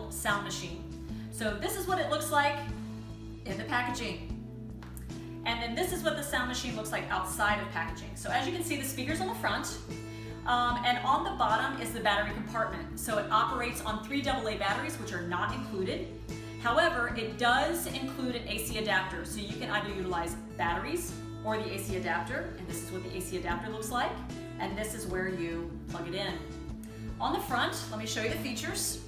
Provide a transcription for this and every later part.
adult sound machine. So this is what it looks like in the packaging. And then this is what the sound machine looks like outside of packaging. So as you can see, the speaker's on the front, and on the bottom is the battery compartment. So it operates on 3 AA batteries, which are not included. However, it does include an AC adapter, so you can either utilize batteries or the AC adapter, and this is what the AC adapter looks like, and this is where you plug it in. On the front, let me show you the features.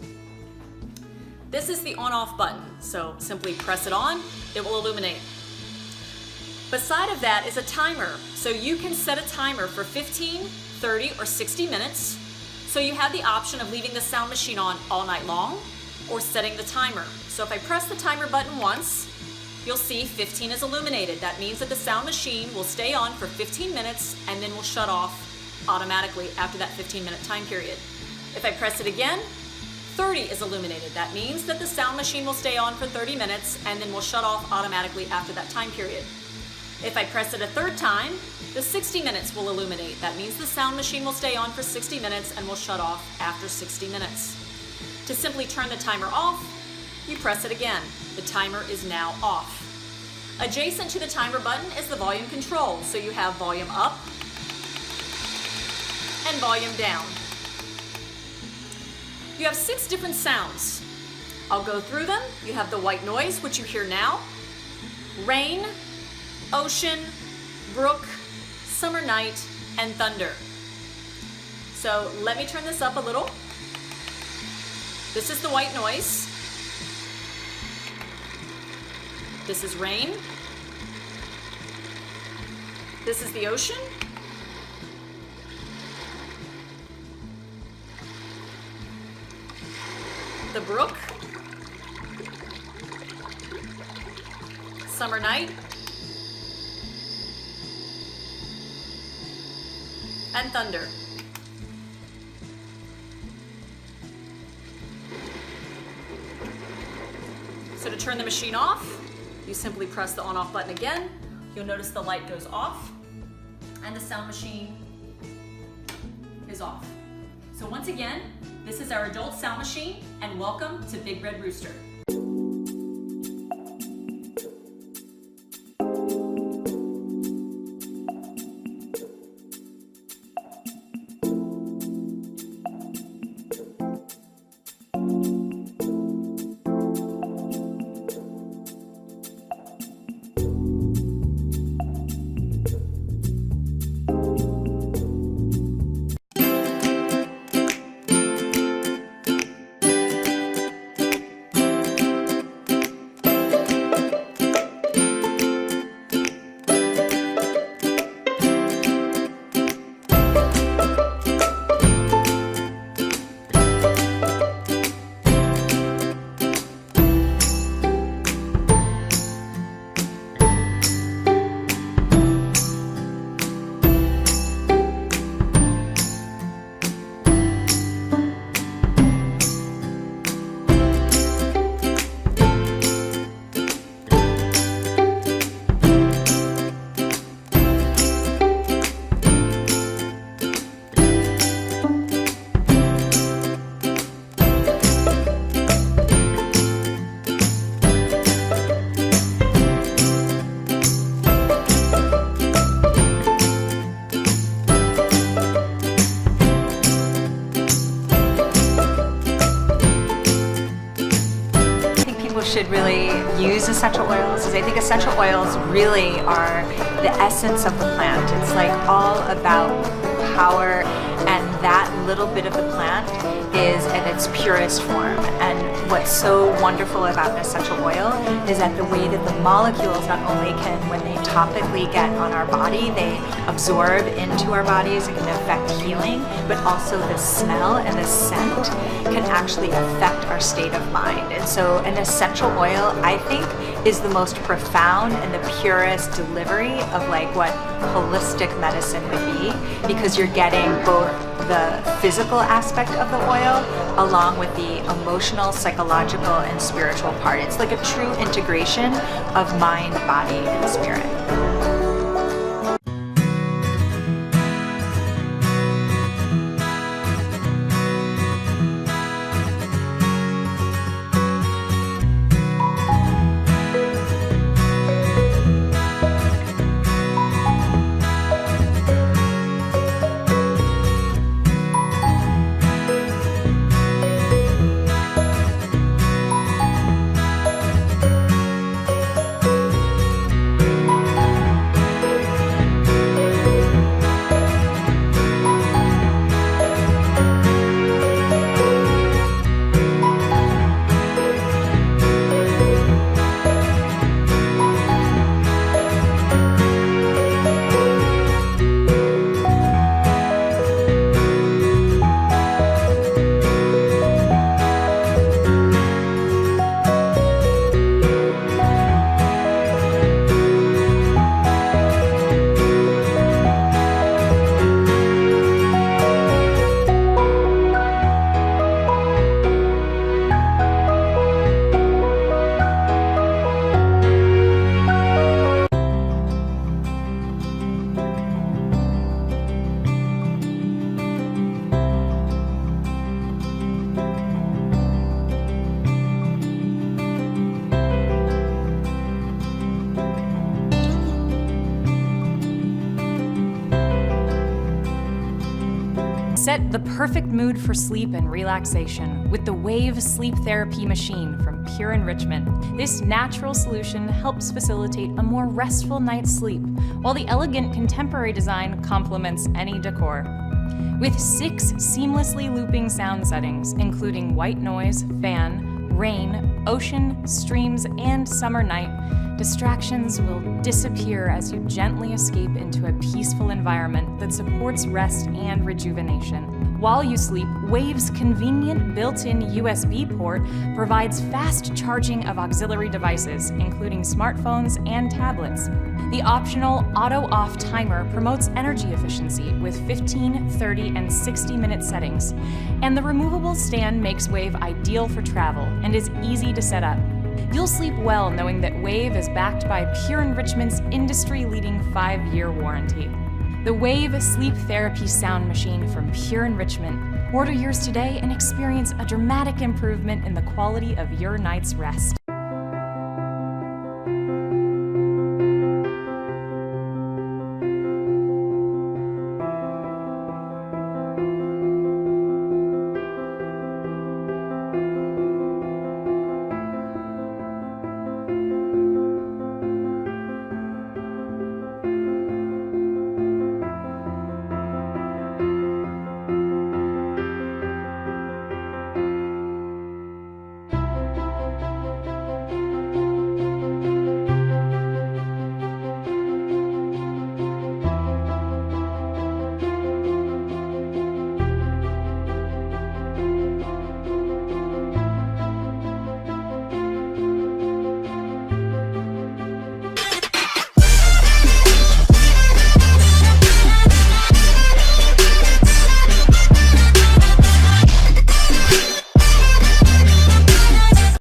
This is the on-off button, so simply press it on, it will illuminate. Beside of that is a timer, so you can set a timer for 15, 30, or 60 minutes, so you have the option of leaving the sound machine on all night long, or setting the timer. So if I press the timer button once, you'll see 15 is illuminated. That means that the sound machine will stay on for 15 minutes and then will shut off automatically after that 15-minute time period. If I press it again, 30 is illuminated. That means that the sound machine will stay on for 30 minutes and then will shut off automatically after that time period. If I press it a third time, the 60 minutes will illuminate. That means the sound machine will stay on for 60 minutes and will shut off after 60 minutes. To simply turn the timer off, you press it again. The timer is now off. Adjacent to the timer button is the volume control. So you have volume up and volume down. You have 6 different sounds. I'll go through them. You have the white noise, which you hear now, rain, ocean, brook, summer night, and thunder. So let me turn this up a little. This is the white noise. This is rain. This is the ocean. The brook. Summer night. And thunder. So to turn the machine off, you simply press the on-off button again. You'll notice the light goes off and the sound machine is off. So once again, this is our adult sound machine, and welcome to Big Red Rooster. Should really use essential oils is I think essential oils really are the essence of the plant. It's like all about power, and that little bit of the plant is in its purest form. And what's so wonderful about an essential oil is that the way that the molecules not only can, when they topically get on our body, they absorb into our bodies and can affect healing, but also the smell and the scent can actually affect our state of mind. And so an essential oil, I think, is the most profound and the purest delivery of like what holistic medicine would be, because you're getting both the physical aspect of the oil along with the emotional, psychological, and spiritual part. It's like a true integration of mind, body, and spirit. Set the perfect mood for sleep and relaxation with the Wave Sleep Therapy Machine from Pure Enrichment. This natural solution helps facilitate a more restful night's sleep, while the elegant contemporary design complements any decor. With 6 seamlessly looping sound settings, including white noise, fan, rain, ocean, streams, and summer night, distractions will disappear as you gently escape into a peaceful environment that supports rest and rejuvenation. While you sleep, Wave's convenient built-in USB port provides fast charging of auxiliary devices, including smartphones and tablets. The optional auto-off timer promotes energy efficiency with 15, 30, and 60-minute settings. And the removable stand makes Wave ideal for travel and is easy to set up. You'll sleep well knowing that Wave is backed by Pure Enrichment's industry-leading 5-year warranty. The Wave Sleep Therapy Sound Machine from Pure Enrichment. Order yours today and experience a dramatic improvement in the quality of your night's rest.